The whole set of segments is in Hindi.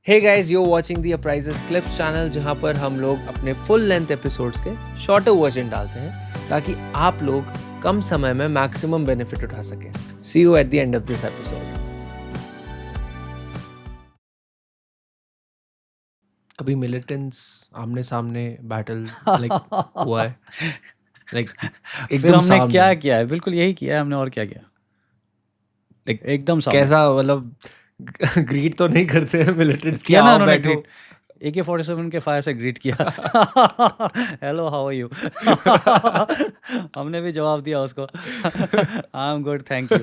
Hey guys, you watching the Upraises clips channel, जहां पर हम लोग अपने फुल लेंथ एपिसोड्स के शॉर्टर वर्जन डालते हैं ताकि आप लोग कम समय में मैक्सिमम बेनिफिट उठा सकें। See you at the end of this episode. कभी मिलिटेंट्स आमने सामने बैटल हुआ है? लाइक फिर एकदम हमने सामने, क्या किया है, बिल्कुल यही किया है हमने, और क्या किया, लाइक एकदम सामने कैसा, मतलब ग्रीट तो नहीं करते हैं मिलिटेंट्स की, किया ना आओ उन्होंने बैठो? ग्रीट। AK-47 के फायर से ग्रीट किया। Hello, how are you. हमने भी जवाब दिया उसको। I am good, thank you.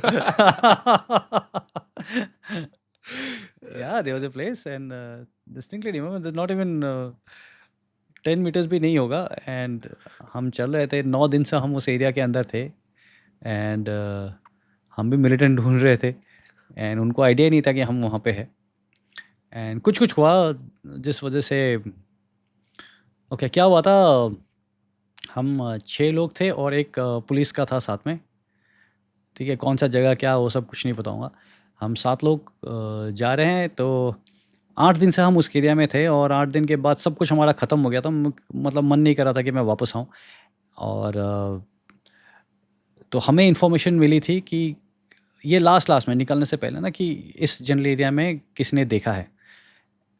Yeah there was a place and distinctly remember, not even 10 metres भी नहीं होगा, एंड हम चल रहे थे, 9 दिन से हम उस एरिया के अंदर थे, एंड हम भी मिलिटेंट ढूंढ रहे थे, एंड उनको आइडिया नहीं था कि हम वहाँ पे हैं, एंड कुछ हुआ जिस वजह से ओके क्या हुआ था। हम 6 लोग थे और एक पुलिस का था साथ में, ठीक है। कौन सा जगह क्या वो सब कुछ नहीं बताऊंगा। हम 7 लोग जा रहे हैं, तो 8 दिन से हम उस एरिया में थे, और 8 दिन के बाद सब कुछ हमारा ख़त्म हो गया था। मतलब मन नहीं कर रहा था कि मैं वापस आऊँ, और तो हमें इन्फॉर्मेशन मिली थी कि ये लास्ट में निकलने से पहले ना, कि इस जनरल एरिया में किसी ने देखा है,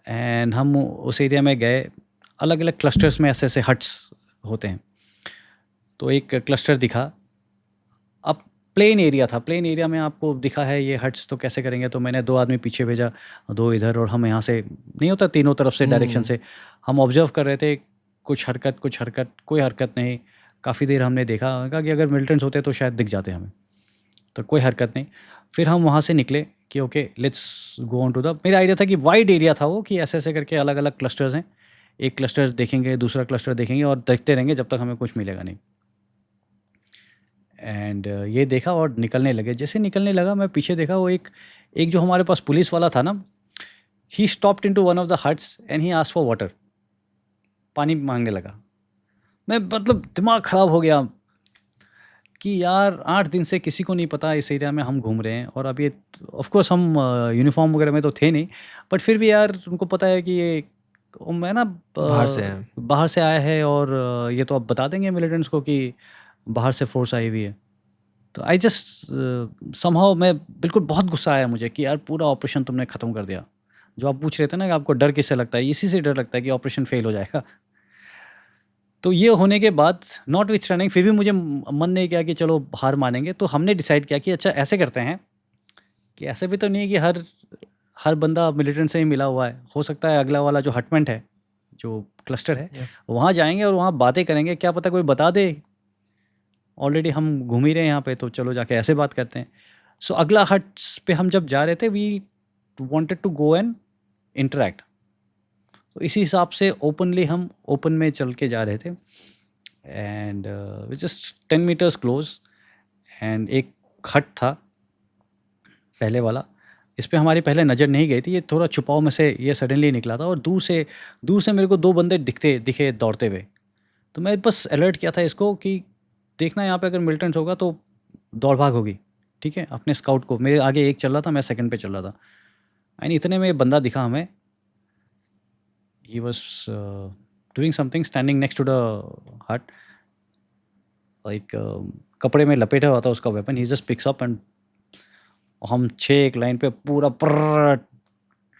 एंड हम उस एरिया में गए। अलग अलग क्लस्टर्स में ऐसे ऐसे हट्स होते हैं, तो एक क्लस्टर दिखा। अब प्लेन एरिया था, प्लेन एरिया में आपको दिखा है ये हट्स, तो कैसे करेंगे। तो मैंने 2 आदमी पीछे भेजा, 2 इधर, और हम यहाँ से नहीं होता, तीनों तरफ से डायरेक्शन से हम ऑब्जर्व कर रहे थे। कुछ हरकत, कोई हरकत नहीं। काफ़ी देर हमने देखा, कहा कि अगर मिलिटेंट्स होते तो शायद दिख जाते हमें, तो कोई हरकत नहीं। फिर हम वहाँ से निकले कि okay let's go on to the, मेरा आइडिया था कि वाइड एरिया था वो, कि ऐसे ऐसे करके अलग अलग क्लस्टर्स हैं, एक क्लस्टर देखेंगे, दूसरा क्लस्टर देखेंगे, और देखते रहेंगे जब तक हमें कुछ मिलेगा नहीं। एंड ये देखा और निकलने लगे। जैसे निकलने लगा, मैं पीछे देखा, वो एक जो हमारे पास पुलिस वाला था ना, he stopped into one of the huts and he asked for water, पानी मांगने लगा। मैं मतलब दिमाग ख़राब हो गया कि यार 8 दिन से किसी को नहीं पता इस एरिया में हम घूम रहे हैं, और अब ये ऑफ कोर्स हम यूनिफॉर्म वगैरह में तो थे नहीं, बट फिर भी यार उनको पता है कि ये मैं ना बाहर से हैं। बाहर से आया है, और ये तो अब बता देंगे मिलिटेंट्स को कि बाहर से फोर्स आई हुई है। तो आई जस्ट समहाउ, मैं बिल्कुल बहुत गुस्सा आया मुझे कि यार पूरा ऑपरेशन तुमने ख़त्म कर दिया। जो आप पूछ रहे थे ना कि आपको डर किससे लगता है, इसी से डर लगता है कि ऑपरेशन फेल हो जाएगा। तो ये होने के बाद नॉट विथ रनिंग, फिर भी मुझे मन नहीं किया कि चलो हार मानेंगे। तो हमने डिसाइड किया कि अच्छा ऐसे करते हैं कि ऐसे भी तो नहीं है कि हर बंदा मिलिटेंट से ही मिला हुआ है। हो सकता है अगला वाला जो हटमेंट है, जो क्लस्टर है, Yeah. वहाँ जाएंगे और वहाँ बातें करेंगे, क्या पता कोई बता दे। ऑलरेडी हम घूम ही रहे हैं यहाँ पे, तो चलो जाके ऐसे बात करते हैं। सो अगला हट्स पे हम जब जा रहे थे, we wanted to go and interact. तो इसी हिसाब से ओपनली हम ओपन में चल के जा रहे थे, and just 10 metres close, and एक हट था पहले वाला। इस पे हमारी पहले नज़र नहीं गई थी, ये थोड़ा छुपाव में से ये सडनली निकला था, और दूर से मेरे को 2 बंदे दिखे दौड़ते हुए। तो मैं बस अलर्ट किया था इसको कि देखना यहाँ पे अगर मिलिटेंट्स होगा तो दौड़ भाग होगी, ठीक है। अपने स्काउट को, मेरे आगे एक चल रहा था, मैं सेकंड पे चल रहा था, एंड इतने में बंदा दिखा हमें। He was doing something standing next to the hut, like कपड़े में लपेटा हुआ था उसका weapon. He just picks up, and हम 6 एक लाइन पे पूरा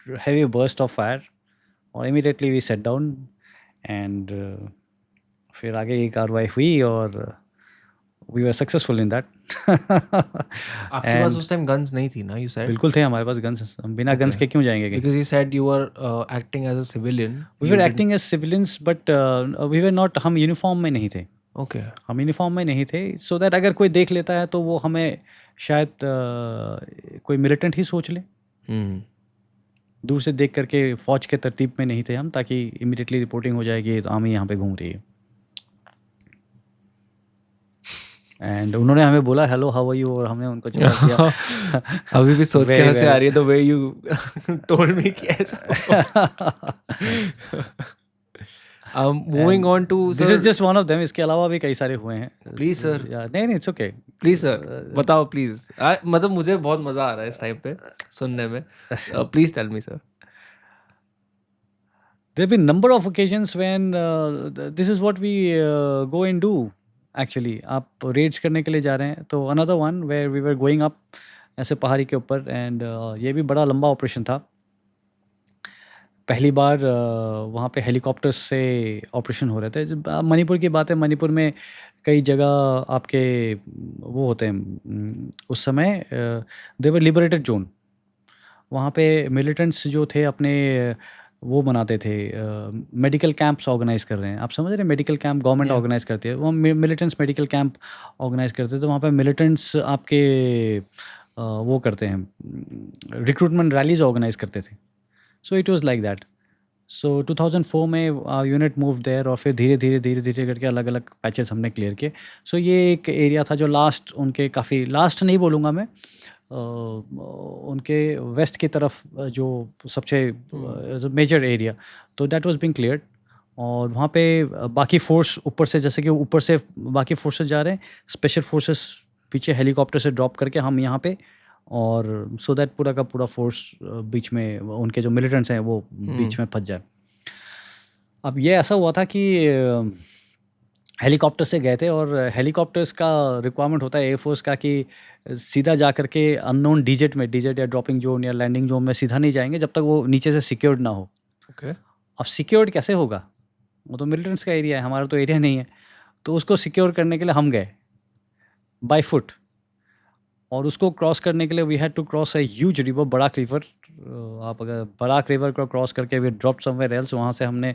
हैवी बर्स्ट ऑफ फायर, और immediately we set down, and फिर आगे की कार्रवाई हुई, और we were successful in that. आपके पास एंड उस टाइम गन्स नहीं थी ना, यू सेड? बिल्कुल थे हमारे पास गन्स, हम बिना गन्स के क्यों जाएंगे कहीं। Because you said you were acting as a civilian. We You were didn't. Acting as civilians, but we were not, हम यूनिफॉर्म में नहीं थे। Okay. हम यूनिफॉर्म में नहीं थे, सो दैट अगर कोई देख लेता है तो वो हमें शायद कोई मिलिटेंट ही सोच ले। Hmm. दूर से देख करके फौज के तरतीब में नहीं थे हम, ताकि इमीडिएटली रिपोर्टिंग हो जाएगी तो आर्मी यहाँ पे घूम रही है। एंड उन्होंने हमें बोला हेलो हाउ आर यू, और हमने उनको जवाब दिया। अभी भी सोच के Very हंसी well. आ रही है the way you told me कि ऐसा। Moving on to this is just one of them, इसके अलावा भी कई सारे हुए हैं। Please, sir. नहीं, इट्स ओके। प्लीज सर बताओ प्लीज। मतलब मुझे बहुत मजा आ रहा है इस टाइम पे सुनने में। Please tell me sir. There have been number of occasions when this is what we go and do actually. आप रेड्स करने के लिए जा रहे हैं तो another one where we were going up ऐसे पहाड़ी के ऊपर and ये भी बड़ा लंबा ऑपरेशन था. पहली बार वहाँ पे हेलीकॉप्टर से ऑपरेशन हो रहे थे. जब मणिपुर की बात है, मणिपुर में कई जगह आपके वो होते हैं उस समय दे वर लिबरेटेड जोन. वहाँ पे मिलिटेंट्स जो थे अपने वो बनाते थे, मेडिकल कैंप्स ऑर्गेनाइज कर रहे हैं. आप समझ रहे हैं, medical camp government Yeah. Organise करती है. वो मिलिटेंट्स मेडिकल कैंप ऑर्गेनाइज करते थे. तो वहाँ पे मिलिटेंट्स आपके वो करते हैं, रिक्रूटमेंट रैलीज ऑर्गेनाइज करते थे. So it was like that. So 2004 में यूनिट मूव देयर और फिर धीरे धीरे करके अलग अलग पैचेस हमने क्लियर किए. सो ये एक एरिया था जो लास्ट उनके, काफ़ी लास्ट नहीं बोलूँगा मैं, उनके वेस्ट की तरफ जो सबसे मेजर एरिया, तो दैट वाज बीइंग क्लियर्ड. और वहाँ पे बाकी फोर्स ऊपर से, जैसे कि ऊपर से बाकी फोर्सेस जा रहे हैं, स्पेशल फोर्सेस पीछे हेलीकॉप्टर से ड्रॉप करके हम यहाँ पे, और सो दैट पूरा का पूरा फोर्स बीच में, उनके जो मिलिटेंट्स हैं वो बीच में फंस जाए. अब ये ऐसा हुआ था कि हेलीकॉप्टर से गए थे और हेलीकॉप्टर्स का रिक्वायरमेंट होता है एयरफोर्स का कि सीधा जा करके अननोन डिजिट या ड्रॉपिंग जोन या लैंडिंग जोन में सीधा नहीं जाएंगे जब तक वो नीचे से सिक्योर्ड ना हो. Okay. अब सिक्योर्ड कैसे होगा, वो तो मिलिटेंट्स का एरिया है, हमारा तो एरिया नहीं है. तो उसको सिक्योर करने के लिए हम गए बाय फुट, और उसको क्रॉस करने के लिए we had to cross a huge river, Barak river. आप अगर बड़ाक रिवर को क्रॉस करके वी ड्रॉप समवेयर एल्स, वहाँ से हमने,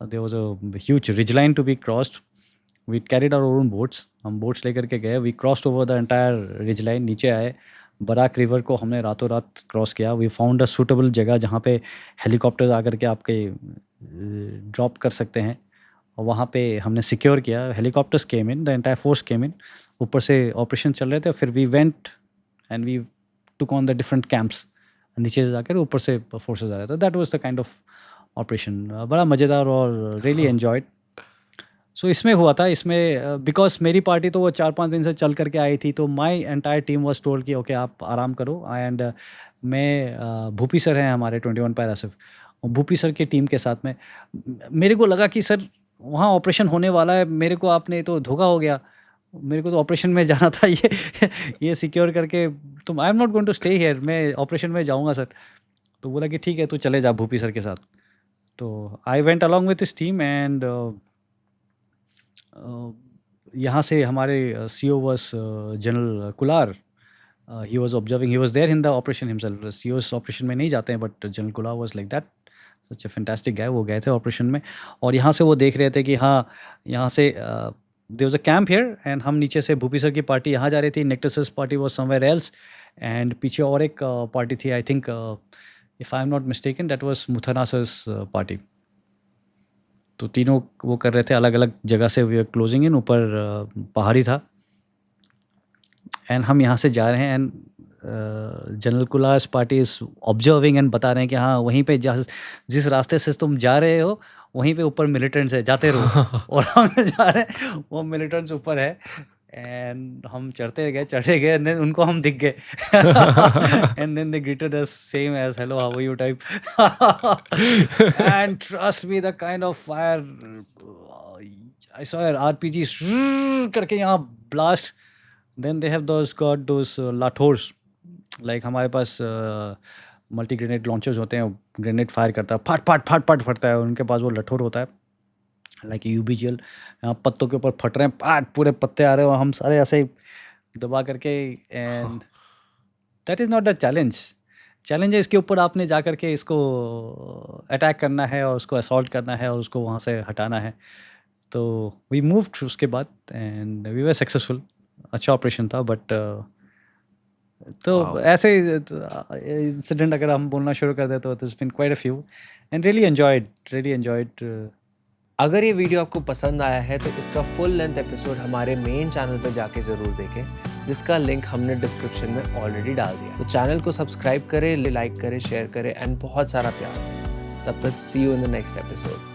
there was a huge ridge line to be crossed. We carried our own boats, हम बोट्स लेकर के गए. We crossed over the entire ridge line, नीचे आए. बराक रिवर को हमने रातों रात क्रॉस किया. वी फाउंड अ सूटेबल जगह जहाँ पे हेलीकॉप्टर आकर के आपके ड्रॉप कर सकते हैं, और वहाँ पे हमने सिक्योर किया. Helicopters came in, the entire force came in, ऊपर से ऑपरेशन चल रहे थे. फिर we went and we took on the different camps, नीचे से जाकर ऊपर से फोर्सेज आ रहे थे. That was the kind of operation. बड़ा मज़ेदार और रियली एन्जॉयड. सो इसमें हुआ था, इसमें बिकॉज मेरी पार्टी तो वो 4-5 दिन से चल करके आई थी, तो my entire team was told कि ओके आप आराम करो. एंड मैं भूपी सर हैं हमारे 21 पैरासिफ, और भूपी सर की टीम के साथ में मेरे को लगा कि सर वहाँ ऑपरेशन होने वाला है, मेरे को आपने तो धोखा हो गया, मेरे को तो ऑपरेशन में जाना था. ये सिक्योर करके, तो I am not going to stay here, मैं ऑपरेशन में जाऊँगा सर. तो बोला कि ठीक है, तू चले जा भूपी सर के साथ. तो I went along with this team. And यहाँ से हमारे CEO was general Kular. He was observing, he was there in the operation himself. CEOs operation में नहीं जाते हैं, but general Kular was like that, such a fantastic guy. वो गए थे ऑपरेशन में, और यहाँ से वो देख रहे थे कि हाँ, यहाँ से there was a camp here, and हम नीचे से भूपी सर की पार्टी यहाँ जा रही थी, नेक्टसस party was somewhere else, and पीछे और एक पार्टी थी, I think if I am not mistaken that was मुथनासस पार्टी. तो तीनों वो कर रहे थे अलग अलग जगह से. वी आर क्लोजिंग इन, ऊपर पहाड़ी था, एंड हम यहाँ से जा रहे हैं. And general Kular's party is observing and बता रहे हैं कि हाँ, वहीं पे जिस रास्ते से तुम जा रहे हो वहीं पे ऊपर मिलिटेंट्स है, जाते रहो. और हम जा रहे हैं, वो मिलिटेंट्स ऊपर है, एंड हम चढ़ते गए, एंड देन उनको हम दिख गए. And then they greeted us same as hello how are you type. And trust me, the kind of fire I saw RPG करके यहाँ blast. Then they have those लाठोर्स, लाइक हमारे पास मल्टी ग्रेनेड लॉन्चर्स होते हैं, ग्रेनेड फायर करता है, फट फटता है. उनके पास वो लठोर होता है, लाइक UBGL. यहाँ पत्तों के ऊपर फट रहे हैं, पूरे पत्ते आ रहे हैं, और हम सारे ऐसे दबा करके. And that is not the challenge है इसके ऊपर आपने जा करके इसको अटैक करना है, और उसको असॉल्ट करना है, और उसको वहाँ से हटाना है. तो वी मूव्ड उसके बाद, एंड वी वर सक्सेसफुल. अच्छा ऑपरेशन था. बट तो ऐसे इंसिडेंट अगर हम बोलना शुरू कर दे तो it's been quite a few, and really enjoyed. अगर ये वीडियो आपको पसंद आया है तो इसका फुल लेंथ एपिसोड हमारे मेन चैनल पर जाके ज़रूर देखें, जिसका लिंक हमने डिस्क्रिप्शन में ऑलरेडी डाल दिया. तो चैनल को सब्सक्राइब करें, लाइक करें, शेयर करें, एंड बहुत सारा प्यार. तब तक see you in the next episode.